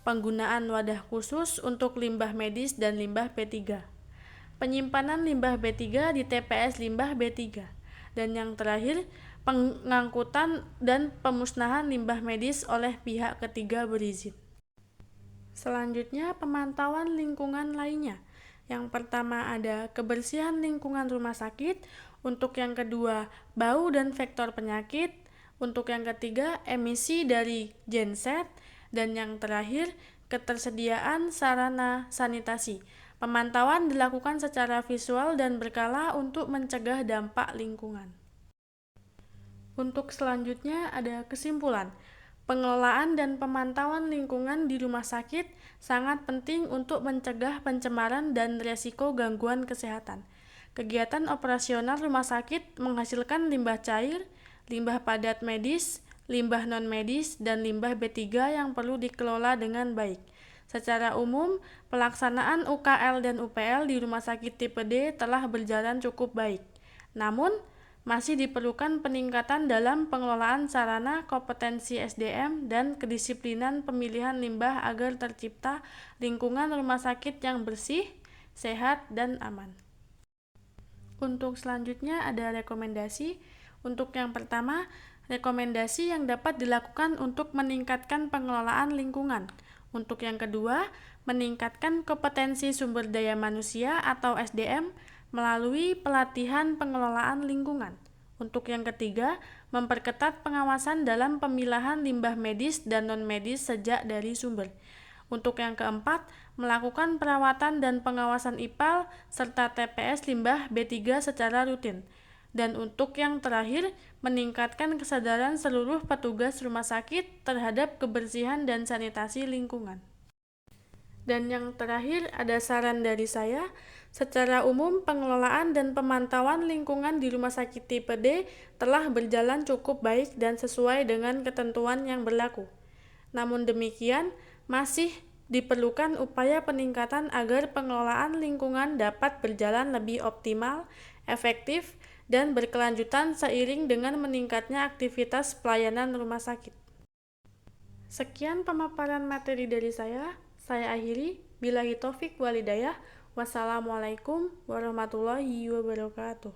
penggunaan wadah khusus untuk limbah medis dan limbah B3, penyimpanan limbah B3 di TPS limbah B3, dan yang terakhir, pengangkutan dan pemusnahan limbah medis oleh pihak ketiga berizin. Selanjutnya, pemantauan lingkungan lainnya. Yang pertama ada kebersihan lingkungan rumah sakit, untuk yang kedua bau dan vektor penyakit, untuk yang ketiga emisi dari genset, dan yang terakhir ketersediaan sarana sanitasi. Pemantauan dilakukan secara visual dan berkala untuk mencegah dampak lingkungan. Untuk selanjutnya ada kesimpulan. Pengelolaan dan pemantauan lingkungan di rumah sakit sangat penting untuk mencegah pencemaran dan risiko gangguan kesehatan. Kegiatan operasional rumah sakit menghasilkan limbah cair, limbah padat medis, limbah non-medis, dan limbah B3 yang perlu dikelola dengan baik. Secara umum, pelaksanaan UKL dan UPL di rumah sakit tipe D telah berjalan cukup baik. Namun, masih diperlukan peningkatan dalam pengelolaan sarana, kompetensi SDM, dan kedisiplinan pemilihan limbah agar tercipta lingkungan rumah sakit yang bersih, sehat, dan aman. Untuk selanjutnya ada rekomendasi. Untuk yang pertama, rekomendasi yang dapat dilakukan untuk meningkatkan pengelolaan lingkungan. Untuk yang kedua, meningkatkan kompetensi sumber daya manusia atau SDM melalui pelatihan pengelolaan lingkungan. Untuk yang ketiga, memperketat pengawasan dalam pemilahan limbah medis dan non-medis sejak dari sumber. Untuk yang keempat, melakukan perawatan dan pengawasan IPAL serta TPS limbah B3 secara rutin. Dan untuk yang terakhir, meningkatkan kesadaran seluruh petugas rumah sakit terhadap kebersihan dan sanitasi lingkungan. Dan yang terakhir ada saran dari saya, secara umum pengelolaan dan pemantauan lingkungan di rumah sakit tipe D telah berjalan cukup baik dan sesuai dengan ketentuan yang berlaku. Namun demikian, masih diperlukan upaya peningkatan agar pengelolaan lingkungan dapat berjalan lebih optimal, efektif, dan berkelanjutan seiring dengan meningkatnya aktivitas pelayanan rumah sakit. Sekian pemaparan materi dari saya akhiri. Billahi taufik walhidayah. Wassalamualaikum warahmatullahi wabarakatuh.